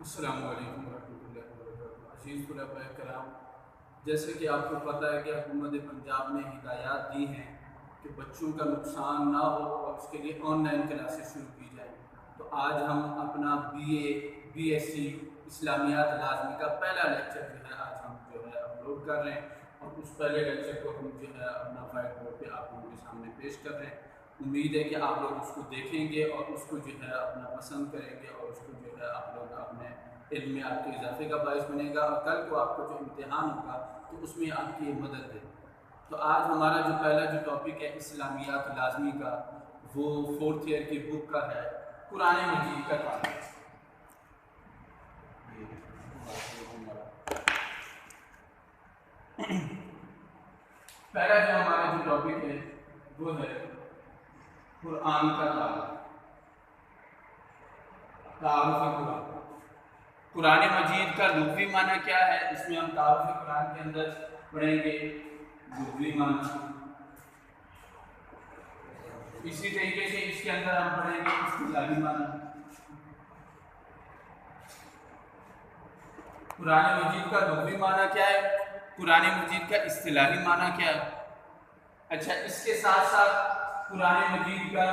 السلام علیکم ورحمۃ اللہ وبرکاتہ۔ عزیز طلباء کرام، جیسے کہ آپ کو پتہ ہے کہ حکومت پنجاب نے ہدایات دی ہیں کہ بچوں کا نقصان نہ ہو اور اس کے لیے آن لائن کلاسز شروع کی جائیں، تو آج ہم اپنا بی ایس سی اسلامیات لازمی کا پہلا لیکچر آج ہم اپلوڈ کر رہے ہیں، اور اس پہلے لیکچر کو ہم اپنا وائٹ بورڈ پہ آپ لوگوں کے سامنے پیش کر رہے ہیں۔ امید ہے کہ آپ لوگ اس کو دیکھیں گے اور اس کو اپنا پسند کریں گے، اور اس کو آپ لوگ اپنے علم میں آپ کے اضافے کا باعث بنے گا، اور کل کو آپ کو جو امتحان ہوگا تو اس میں آپ کی مدد دے گا۔ تو آج ہمارا پہلا ٹاپک ہے اسلامیات لازمی کا، وہ 4th ایئر کی بک کا ہے، قرآن مجید کا تعارف۔ پہلا ہمارا ٹاپک ہے وہ ہے قرآن کا تعارف۔ قرآن، قرآن مجید کا لغوی معنی کیا ہے، اس میں ہم تعارف قرآن کے اندر پڑھیں گے لغوی معنی، اسی طریقے سے اس کے اندر ہم پڑھیں گے اصطلاحی معنی۔ قرآن مجید کا لغوی معنی کیا ہے، قرآن مجید کا اصطلاحی معنی کیا ہے۔ اچھا، اس کے ساتھ ساتھ قرآن مجید کا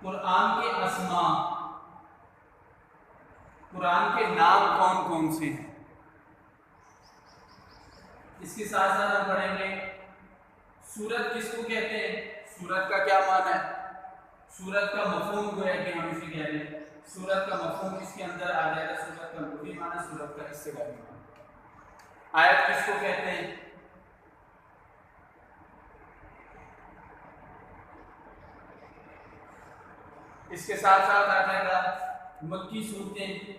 قرآن کے اسماء، قرآن کے نام کون کون سے ہیں، اس کے ساتھ ساتھ ہم پڑھیں گے سورت کس کو کہتے ہیں، سورت کا کیا معنی ہے، سورت کا مفہوم جو ہے کہ ہم اسے کہہ رہے ہیں، سورت کا مفہوم اس کے اندر آ جائے گا، سورت کا لغوی معنی، سورت کا اصطلاحی معنی۔ آیت کس کو کہتے ہیں، اس کے ساتھ ساتھ آ جائے گا مکی صورتیں،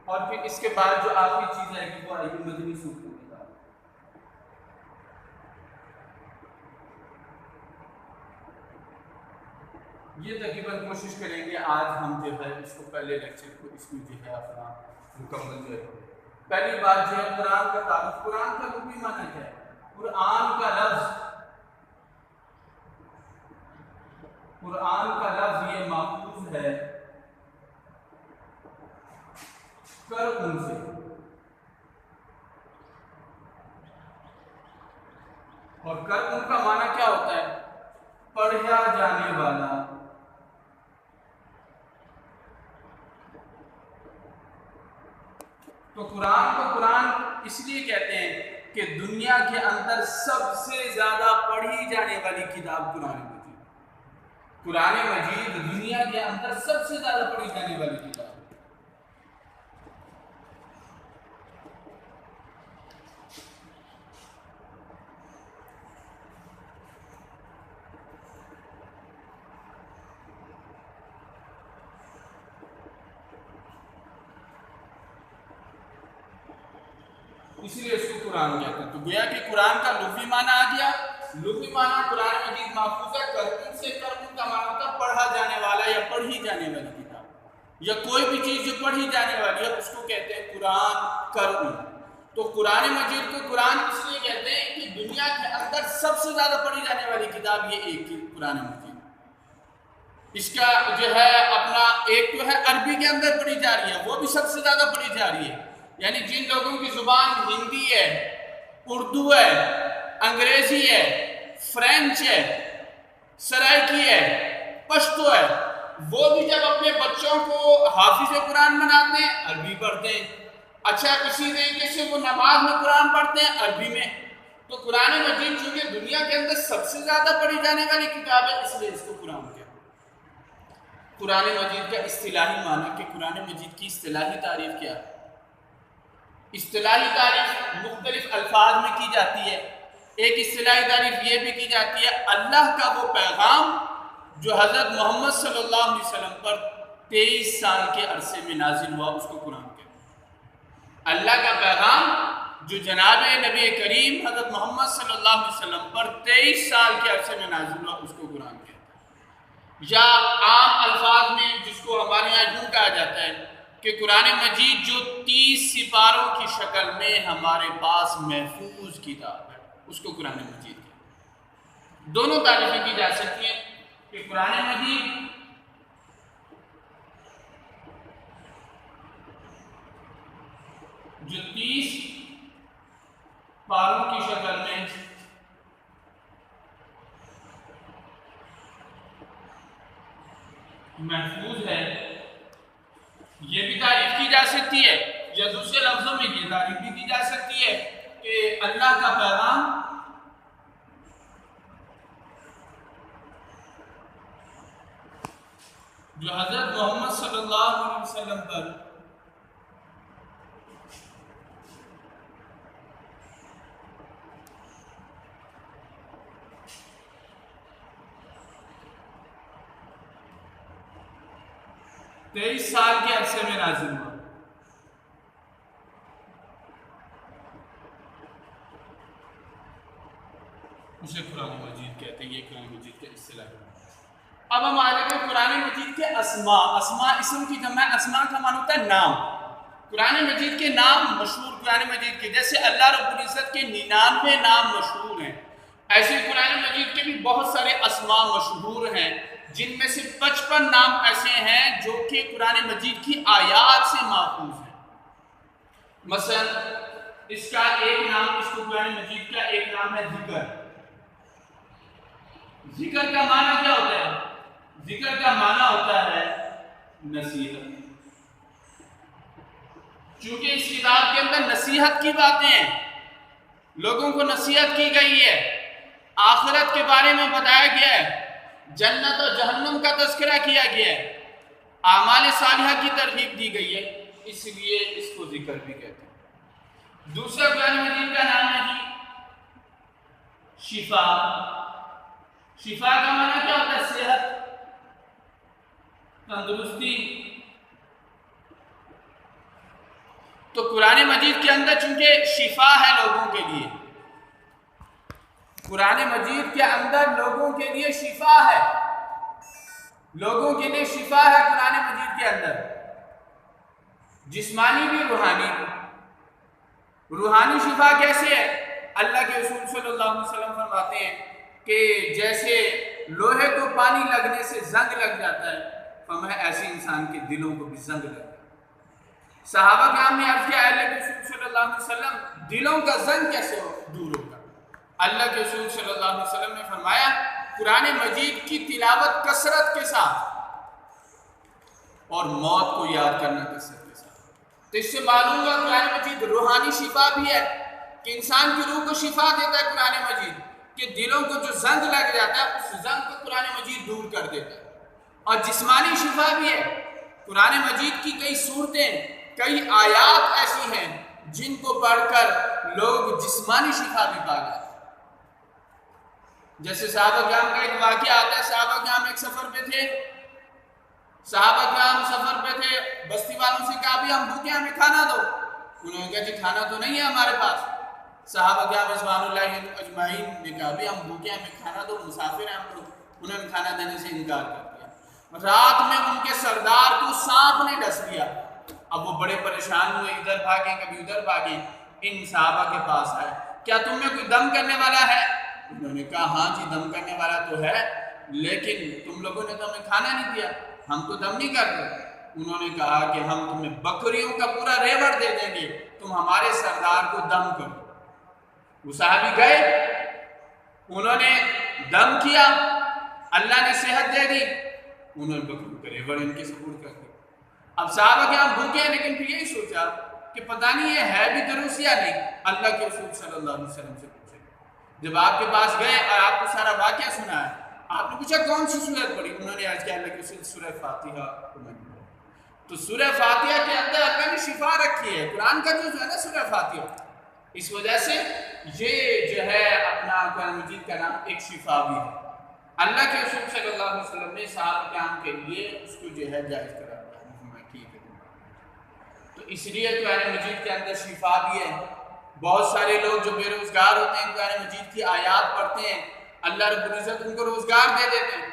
اور پھر اس کے بعد جو آخری چیز ہے کہ وہ آئے گی مدنی صورتوں کے بعد۔ یہ تقریباً کوشش کریں گے آج ہم اس کو پہلے لیکچر کو اس میں اپنا مکمل پہلی بات قرآن کا تعارف۔ قرآن کا لغوی معنی کیا ہے، قرآن کا لفظ، قرآن کا لفظ یہ ماخوذ ہے کرعن سے، اور کرعن کا معنی کیا ہوتا ہے، پڑھا جانے والا۔ تو قرآن کو قرآن اس لیے کہتے ہیں کہ دنیا کے اندر سب سے زیادہ پڑھی جانے والی کتاب قرآن مجید، قرآن مجید دنیا کے اندر سب سے زیادہ پڑھی جانے والی کتاب ہے۔ اسی لیے اس کو قرآن کہتے ہیں۔ تو گویا کہ قرآن کا لغوی معنی آ گیا، لغوی معنی قرآن مجید ماخوذ ہے کرعن سے، کرعن کا معنی ہوتا ہے پڑھا جانے والا یا پڑھی جانے والی کتاب، یا کوئی بھی چیز جو پڑھی جانے والی ہے اس کو کہتے ہیں قرآن کرعن۔ تو قرآن مجید کو قرآن اس لیے کہتے ہیں کہ دنیا کے اندر سب سے زیادہ پڑھی جانے والی کتاب یہ ایک قرآن مجید، اس کا اپنا ایک تو ہے عربی کے اندر پڑھی جا رہی ہے، وہ بھی سب سے زیادہ پڑھی جا رہی ہے، یعنی جن لوگوں کی زبان ہندی ہے، اردو ہے، انگریزی ہے، فرینچ ہے، سرائکی ہے، پشتو ہے، وہ بھی جب اپنے بچوں کو حافظ قرآن بناتے ہیں عربی پڑھتے ہیں۔ اچھا، اسی طریقے سے وہ نماز میں قرآن پڑھتے ہیں عربی میں۔ تو قرآن مجید چونکہ دنیا کے اندر سب سے زیادہ پڑھی جانے والی کتاب ہے، اس لیے اس کو قرآن کہتے ہیں۔ قرآن مجید کا اصطلاحی معنی کہ قرآن مجید کی اصطلاحی تعریف کیا ہے، اصطلاحی تعریف مختلف الفاظ میں کی جاتی ہے۔ ایک اصطلاحی تعریف یہ بھی کی جاتی ہے اللہ کا وہ پیغام جو حضرت محمد صلی اللہ علیہ وسلم پر 23 سال کے عرصے میں نازل ہوا، اس کو قرآن کہتے ہیں۔ اللہ کا پیغام جو جناب نبی کریم حضرت محمد صلی اللہ علیہ وسلم پر 23 سال کے عرصے میں نازل ہوا، اس کو قرآن کہتے ہیں۔ یا عام الفاظ میں جس کو ہمارے یہاں یوں کہا جاتا ہے کہ قرآن مجید جو 30 سپاروں کی شکل میں ہمارے پاس محفوظ کتاب ہے، اس کو قرآن مجید کہتے ہیں۔ دونوں تعریفیں کی جا سکتی ہیں کہ قرآن مجید جو 30 پاروں کی شکل میں محفوظ ہے، یہ بھی تعریف کی جا سکتی ہے، یا دوسرے لفظوں میں یہ تعریف بھی کی جا سکتی ہے کہ اللہ کا پیغام جو حضرت محمد صلی اللہ علیہ وسلم پر تیئیس سال کے عرصے میں نازل ہوا، اسے قرآن مجید کہتے ہیں، یہ قرآن مجید کے اصطلاح ہے۔ اب ہم آ جاتے ہیں قرآن مجید کے اسماء۔ اسماء اسم کی جمع ہے، اسماء کا معنی ہوتا ہے نام۔ قرآن مجید کے نام مشہور، قرآن مجید کے جیسے اللہ رب العزت کے 99 نام مشہور ہیں، ایسے قرآن مجید کے بھی بہت سارے اسماء مشہور ہیں، جن میں سے 55 نام ایسے ہیں جو کہ قرآن مجید کی آیات سے ماخوذ ہیں۔ مثلا اس کا ایک نام، اس کو قرآن مجید کا ایک نام ہے ذکر۔ ذکر کا معنی کیا ہوتا ہے؟ ذکر کا معنی ہوتا ہے نصیحت۔ چونکہ اس کتاب کے اندر نصیحت کی باتیں ہیں، لوگوں کو نصیحت کی گئی ہے، آخرت کے بارے میں بتایا گیا ہے، جنت اور جہنم کا تذکرہ کیا گیا ہے، اعمال صالحہ کی ترغیب دی گئی ہے، اس لیے اس کو ذکر بھی کہتے ہیں۔ دوسرا قرآن مجید کا نام ہے جی شفا۔ شفا کا معنی کیا ہوتا ہے؟ صحت، تندرستی۔ تو قرآن مجید کے اندر چونکہ شفا ہے لوگوں کے لیے، قرآن مجید کے اندر لوگوں کے لیے شفا ہے، لوگوں کے لیے شفا ہے قرآن مجید کے اندر، جسمانی بھی روحانی بھی۔ روحانی شفا کیسے ہے؟ اللہ کے رسول صلی اللہ علیہ وسلم فرماتے ہیں کہ جیسے لوہے کو پانی لگنے سے زنگ لگ جاتا ہے، فرمایا ایسے انسان کے دلوں کو بھی زنگ لگ جاتا ہے۔ صحابہ کرام نے عرض کیا، اللہ کے رسول صلی اللہ علیہ وسلم دلوں کا زنگ کیسے دور ہوگا؟ اللہ کے رسول صلی اللہ علیہ وسلم نے فرمایا قرآن مجید کی تلاوت کثرت کے ساتھ اور موت کو یاد کرنا کثرت کے ساتھ۔ تو اس سے معلوم ہوا قرآن مجید روحانی شفا بھی ہے کہ انسان کی روح کو شفا دیتا ہے قرآن مجید، کہ دلوں کو جو زنگ لگ جاتا ہے اس زنگ کو قرآن مجید دور کر دیتا ہے۔ اور جسمانی شفا بھی ہے، قرآن مجید کی کئی صورتیں، کئی آیات ایسی ہیں جن کو پڑھ کر لوگ جسمانی شفا بھی پا جاتے ہیں۔ جیسے صحابہ کرام کا ایک واقعہ آتا ہے، صحابہ کرام ایک سفر پہ تھے، صحابہ کرام سفر پہ تھے، بستی والوں سے کہا بھی ہم بھوکے، ہمیں کھانا دو۔ انہوں نے کہا جی کھانا تو نہیں ہے ہمارے پاس۔ صحابہ کرام رضوان اللہ اجمعین نے کہا بھی ہم بھوکے، ہمیں کھانا دو، مسافر ہیں ہم لوگ۔ انہوں نے کھانا دینے سے انکار کر دیا۔ رات میں ان کے سردار کو سانپ نے ڈس لیا۔ اب وہ بڑے پریشان ہوئے، ادھر بھاگے کبھی ادھر بھاگے، ان صحابہ کے پاس آئے، کیا تم میں کوئی دم کرنے والا ہے؟ انہوں نے کہا ہاں جی دم کرنے والا تو ہے، لیکن تم لوگوں نے تو ہمیں کھانا نہیں دیا، ہم تو دم نہیں کرتے۔ انہوں نے کہا کہ ہم تمہیں بکریوں کا پورا ریوڑ دے دیں گے، تم ہمارے سردار کو دم کرو۔ وہ صحابی گئے، انہوں نے دم کیا، اللہ نے صحت دے دی، انہوں نے بکریوں کا ریوڑ ان کے سپرد کر دیا۔ اب صحابہ کے ہم بھوکے ہیں، لیکن پھر یہی سوچا کہ پتہ نہیں یہ ہے بھی درست یا نہیں۔ اللہ کے رسول صلی اللہ علیہ وسلم سے پوچھے، جب آپ کے پاس گئے اور آپ کو سارا واقعہ سنا ہے، آپ نے پوچھا کون سی سورت پڑھی؟ انہوں نے عرض کیا اللہ کے رسول سورہ فاتحہ کو میں نے پڑھی۔ تو سورہ فاتحہ کے اندر اللہ نے شفا رکھی ہے، قرآن کا جو ہے نا سورہ فاتحہ، اس وجہ سے یہ جو ہے اپنا قرآن مجید کا نام ایک شفا بھی ہے۔ اللہ کے رسول صلی اللہ علیہ وسلم نے صحابہ کرام کے لیے اس کو جو ہے جائز کرا دیا، ٹھیک ہے۔ تو اس لیے قرآن مجید کے اندر شفا بھی ہے۔ بہت سارے لوگ جو بے روزگار ہوتے ہیں قرآن مجید کی آیات پڑھتے ہیں، اللہ رب العزت ان کو روزگار دے دیتے ہیں۔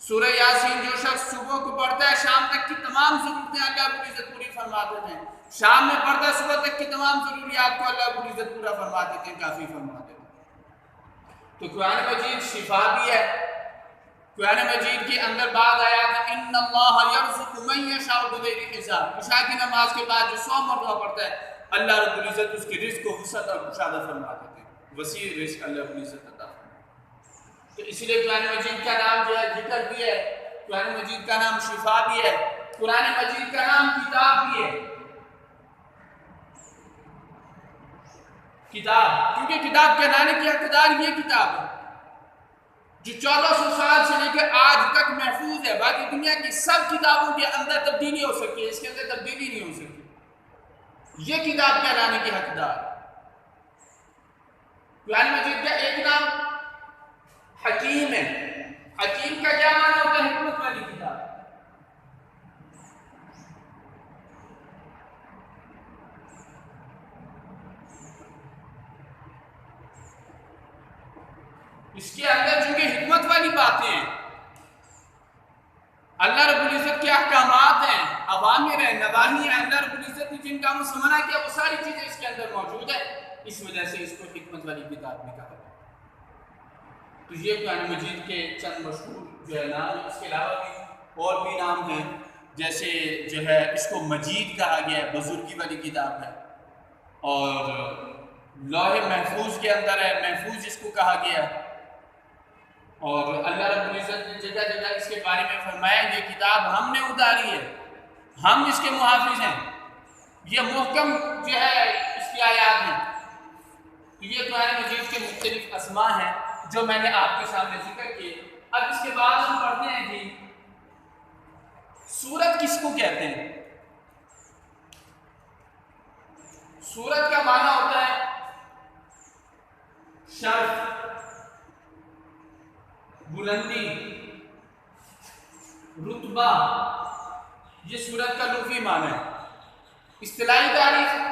سورہ یاسین جو شخص صبح کو پڑھتا ہے شام تک کی تمام ضرورتیں اللہ رب العزت پوری فرما دیتے ہیں، شام میں پڑھتا ہے صبح تک کی تمام ضروریات کو اللہ رب العزت پورا فرما دیتے ہیں، کافی فرما دیتے ہیں۔ تو قرآن مجید شفا بھی ہے. قرآن مجید کے اندر بعض آیات ان اللہ یرزق من یشاء بغیر حساب. عشاء کی نماز کے بعد جو 100 مرتبہ پڑھتا ہے اللہ رب العزت اس کے رزق کو وسعت اور کشادہ فرما دیتے ہیں. وسیع رزق اللہ رب العزت عطا فرماتے ہیں. تو اسی لیے قرآن مجید کا نام جو ہے ذکر بھی ہے, قرآن مجید کا نام شفا بھی ہے, قرآن مجید کا نام کتاب بھی ہے. کتاب, کیونکہ کتاب کہلانے کی حقدار یہ کتاب ہے جو 1400 سال سے لے کر آج تک محفوظ ہے. باقی دنیا کی سب کتابوں کے اندر تبدیلی ہو سکتی ہے, اس کے اندر تبدیلی نہیں ہو سکتی. یہ کتاب کہلانے کی حقدار. قرآن مجید کا ایک نام حکیم ہے. حکیم کا کیا معنی ہوتا ہے؟ حکمت والی کتاب. اس کے اندر چونکہ حکمت والی باتیں ہیں, اللہ رب العزت کے احکامات ہیں, اوامر ہیں, نواہی ہیں, اللہ رب العزت نے جن کاموں سے منع کیا وہ ساری چیزیں اس کے اندر موجود ہیں. اس وجہ سے اس کو حکمت والی کتاب بھی کہا جاتا ہے. تو یہ قرآن مجید کے چند مشہور جو ہے نام. اس کے علاوہ بھی اور بھی نام ہیں, جیسے جو ہے اس کو مجید کہا گیا ہے, بزرگی والی کتاب ہے. اور لوح محفوظ کے اندر ہے, محفوظ جس کو کہا گیا ہے. اور اللہ رب العزت نے جگہ جگہ اس کے بارے میں فرمایا یہ کتاب ہم نے اتاری ہے, ہم اس کے محافظ ہیں. یہ محکم جو ہے اس کی آیات ہیں. تو یہ قرآن مجید کے مختلف اسماء ہیں جو میں نے آپ کے سامنے ذکر کیے. اب اس کے بعد ہم پڑھتے ہیں جی سورت کس کو کہتے ہیں. سورت کا معنی ہوتا ہے شرف, بلندی, رتبہ. یہ سورت کا لغوی معنی ہے. اصطلاحی تعریف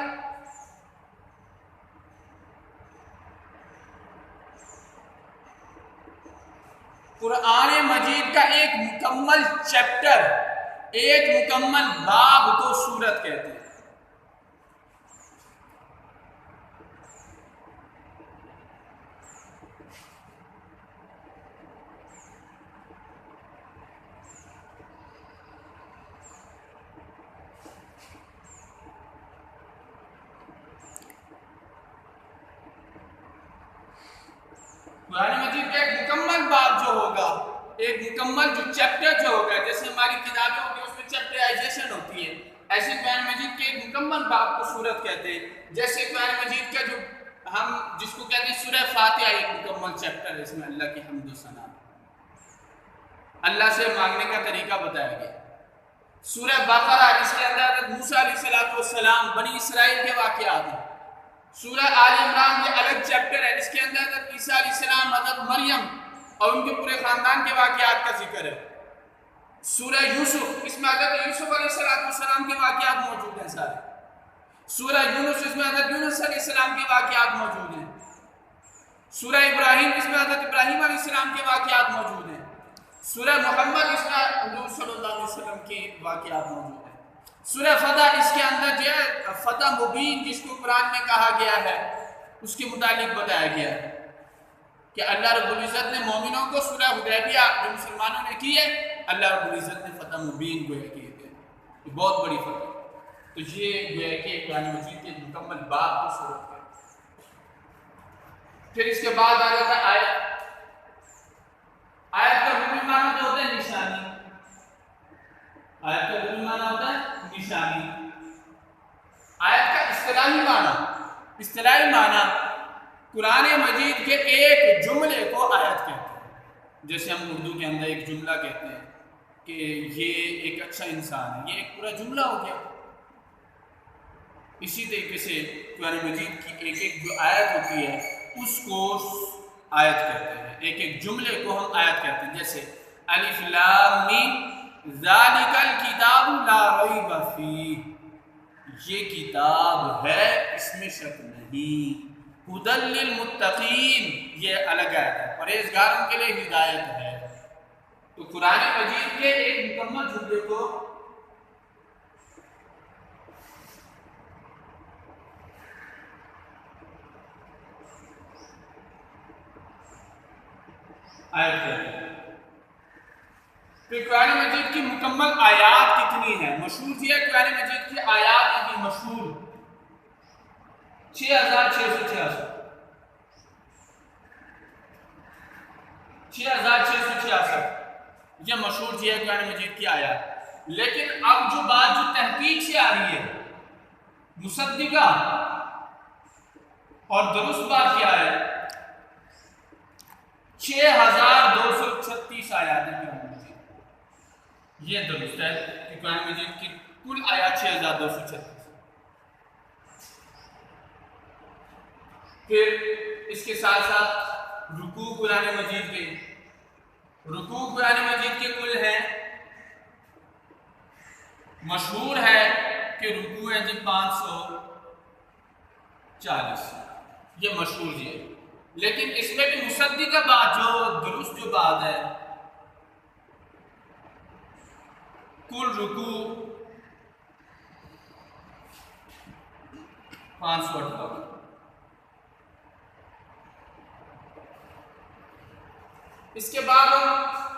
قرآن مجید کا ایک مکمل چیپٹر, ایک مکمل باب کو سورت کہتے ہیں. قرآن مجید کا ایک مکمل باب جو ہوگا, ایک مکمل جو چیپٹر جو ہوگا, جیسے ہماری کتابیں ہوتی ہیں اس میں چیپٹرائزیشن ہوتی ہے, ایسے قرآن مجید کے ایک مکمل باب کو سورت کہتے ہیں. جیسے قرآن مجید کا جو ہم جس کو کہتے ہیں سورہ فاتحہ, ایک مکمل چیپٹر ہے, اس میں اللہ کی حمد و ثنا, اللہ سے مانگنے کا طریقہ بتایا گیا. سورہ بقرہ, اس کے اندر حضرت موسیٰ علیہ السلام بنی اسرائیل کے واقعات ہیں. سورہ آل عمران یہ الگ چیپٹر ہے, اس کے اندر حضرت عیسیٰ علیہ السلام, حضرت مریم اور ان کے پورے خاندان کے واقعات کا ذکر ہے. سورہ یوسف, اس میں حضرت یوسف علیہ السلام کے واقعات موجود ہیں سارے. سورہ یونس, اس میں حضرت یونس علیہ السلام کے واقعات موجود ہیں. سورہ ابراہیم, اس میں حضرت ابراہیم علیہ السلام کے واقعات موجود ہیں. سورہ محمد, اس میں حضور صلی اللہ علیہ وسلم کے واقعات موجود ہیں. سورہ فتح, اس کے اندر جو ہے فتح مبین جس کو قرآن میں کہا گیا ہے اس کے متعلق بتایا گیا ہے کہ اللہ رب العزت نے مومنوں کو سورہ حدیبیہ جو مسلمانوں نے کی ہے, اللہ رب العزت نے فتح مبین کو کیے تھے. یہ بہت بڑی فتح. تو یہ جو ہے کہ قرآن مجید کے مکمل باب کو سورت ہے. پھر اس کے بعد آ جاتا ہے آیت. آیت کا لغوی معنی جو ہوتا ہے نشانی. آیت کا لغوی معنی ہوتا ہے نشانی. آیت کا اصطلاحی معنی قرآن مجید کے ایک جملے کو آیت کہتے ہیں. جیسے ہم اردو کے اندر ایک جملہ کہتے ہیں کہ یہ ایک اچھا انسان ہے, یہ ایک پورا جملہ ہو گیا. اسی طریقے سے قرآن مجید کی ایک ایک جو آیت ہوتی ہے اس کو آیت کہتے ہیں, ایک ایک جملے کو ہم آیت کہتے ہیں. جیسے الف لام میم ذالک الکتاب لا ریب فیہ, یہ کتاب ہے اس میں شک نہیں. ھدی للمتقین, یہ الگ ہے, پرہیزگاروں کے لیے ہدایت ہے. تو قرآن مجید کے ایک مکمل جملے کو آیت کہتے ہیں. پھر قرآن مجید کی مکمل آیات کتنی ہیں؟ مشہور یہ ہے قرآن مجید کی آیات ہیں کہ مشہور 6666 6666 یہ مشہور ہے قرآن مجید کی آیات. لیکن اب جو بات جو تحقیق سے آ رہی ہے مصدقہ اور درست بات کیا ہے 6236 آیات ہیں قرآن مجید. یہ درست ہے کہ قرآن مجید کی کل آیات 6236. پھر اس کے ساتھ ساتھ رکوع قرآن مجید کے کل ہیں. مشہور ہے کہ رکوع ہے جی 540. یہ مشہور جی ہے. لیکن اس میں بھی مصدقہ بات جو درست جو بات ہے کل رکوع 558. اس کے بعد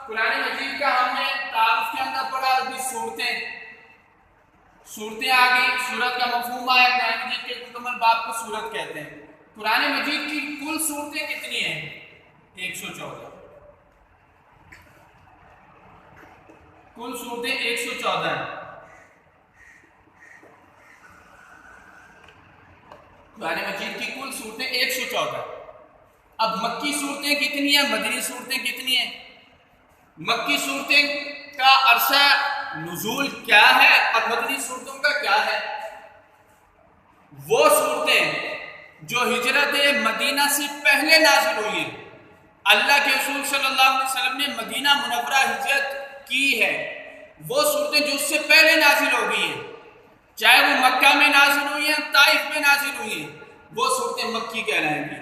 قرآن مجید کا ہم نے تعارف کے اندر پڑھا ابھی صورتیں آ گئی. سورت کا مفہوم آیا. قرآن مجید کے مکمل باب کو سورت کہتے ہیں. قرآن مجید کی کل صورتیں کتنی ہیں؟ 114. کل صورتیں 114 ہیں. قرآن مجید کی کل صورتیں 114. اب مکی صورتیں کتنی ہیں؟ مدنی صورتیں کتنی ہیں؟ مکی صورتیں کا عرصہ نزول کیا ہے اور مدنی صورتوں کا کیا ہے؟ وہ صورتیں جو ہجرت مدینہ سے پہلے نازل ہوئی ہیں. اللہ کے رسول صلی اللہ علیہ وسلم نے مدینہ منورہ ہجرت کی ہے. وہ صورتیں جو اس سے پہلے نازل ہو گئی ہیں چاہے وہ مکہ میں نازل ہوئی ہیں طائف میں نازل ہوئی ہیں وہ صورتیں مکی کہلائیں گی.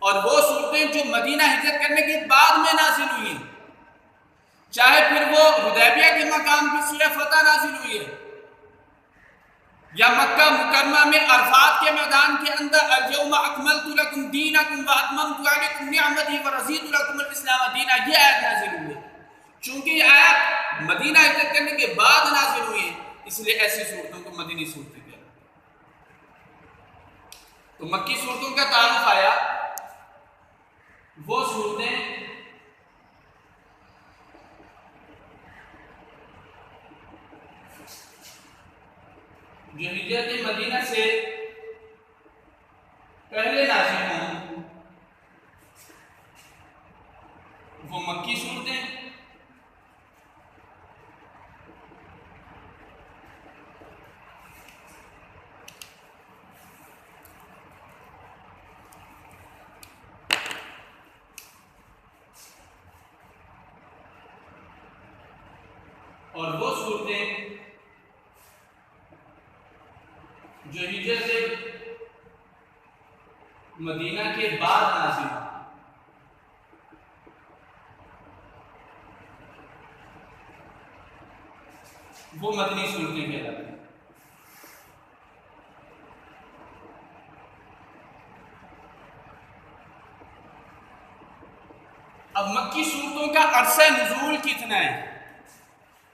اور وہ صورتیں جو مدینہ ہجرت کرنے کے بعد میں نازل ہوئی ہیں چاہے پھر وہ حدیبیہ کے مقام پہ سورہ فتح نازل ہوئی ہے یا مکہ مکرمہ میں عرفات کے میدان کے اندر الیوم اکملت لکم دینکم واتممت علیکم نعمتی ورضیت لکم الاسلام دینا یہ آیت نازل ہوئی ہے. چونکہ یہ آیت مدینہ ہجرت کرنے کے بعد نازل ہوئی ہے اس لیے ایسی صورتوں کو مدنی صورتیں کہتے ہیں. تو مکی صورتوں کا تعارف آیا. وہ صورتیں جو ہجرت مدینہ سے پہلے نازل ہوں وہ مکی صورتیں. اور وہ صورتیں جو ہجرت مدینہ کے بعد نازل ہوئی وہ مدنی صورتیں کہلاتی ہیں. اب مکی صورتوں کا عرصہ نزول کتنا ہے؟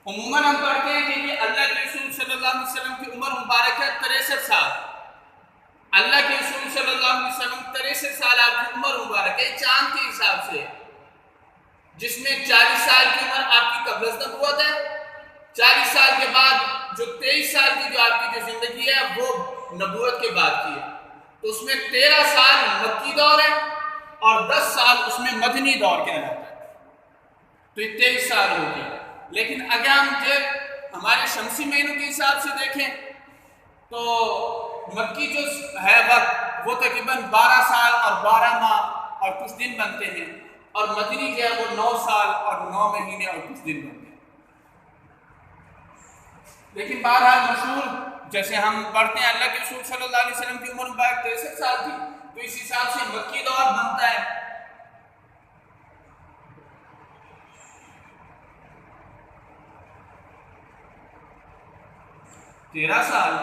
عموماً ہم پڑھتے ہیں کہ یہ اللہ کے رسول صلی اللہ علیہ وسلم کی عمر مبارکہ 63 سال. اللہ کے رسول صلی اللہ علیہ وسلم 63 سال آپ کی عمر مبارکہ ہے چاند کے حساب سے جس میں 40 سال کی عمر آپ کی قبل از نبوت ہے. 40 سال کے بعد جو 23 سال کی جو آپ کی جو زندگی ہے وہ نبوت کے بعد کی ہے. تو اس میں 13 سال مکی دور ہے اور 10 سال اس میں مدنی دور کہلاتا ہے. تو یہ 23 سال ہو گئے. لیکن اگر ہم ہمارے شمسی مہینوں کے حساب سے دیکھیں تو مکی جو ہے وقت وہ تقریباً 12 سال اور 12 ماہ اور کچھ دن بنتے ہیں اور مدنی جو ہے وہ 9 سال اور 9 مہینے اور کچھ دن بنتے ہیں. لیکن بہرحال مشہور جیسے ہم پڑھتے ہیں اللہ کے رسول صلی اللہ علیہ وسلم کی عمر مبارک 63 سال تھی تو اس حساب سے مکی دور بنتا ہے 13 سال.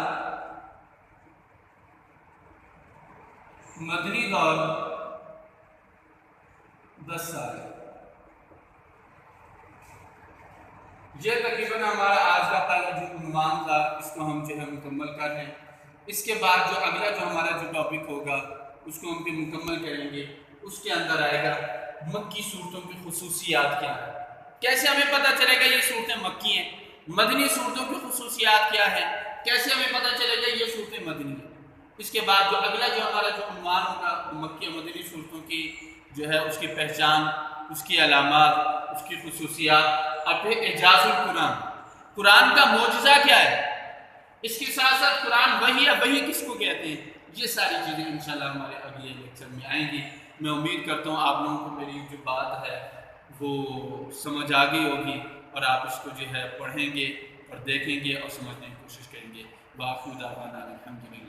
مدنی دور 10 سال. یہ تقریباً ہمارا آج کا پہلا جو عنوان تھا اس کو ہم جو ہے مکمل کر رہے ہیں۔ اس کے بعد جو اگلا جو ہمارا جو ٹاپک ہوگا اس کو ہم بھی مکمل کریں گے۔ اس کے اندر آئے گا مکی صورتوں کی خصوصیات کیا ہیں، کیسے ہمیں پتہ چلے گا یہ صورتیں مکی ہیں، مدنی صورتوں کی خصوصیات کیا ہیں، کیسے ہمیں پتہ چلے گا یہ صورتیں مدنی ہیں۔ اس کے بعد جو اگلا جو ہمارا جو عنوان ہوگا مکی اور مدنی صورتوں کی جو ہے اس کی پہچان، اس کی علامات، اس کی خصوصیات، اور پھر اعجاز القرآن، قرآن کا معجزہ کیا ہے، اس کے ساتھ ساتھ قرآن وحی ہے، وحی کس کو کہتے ہیں، یہ ساری چیزیں انشاءاللہ ہمارے اگلے لیکچر میں آئیں گی۔ میں امید کرتا ہوں آپ لوگوں کو میری جو بات ہے وہ سمجھ آ گئی ہوگی، اور آپ اس کو جو ہے پڑھیں گے اور دیکھیں گے اور سمجھنے کی کوشش کریں گے۔ وآخر دعوانا الحمدللہ۔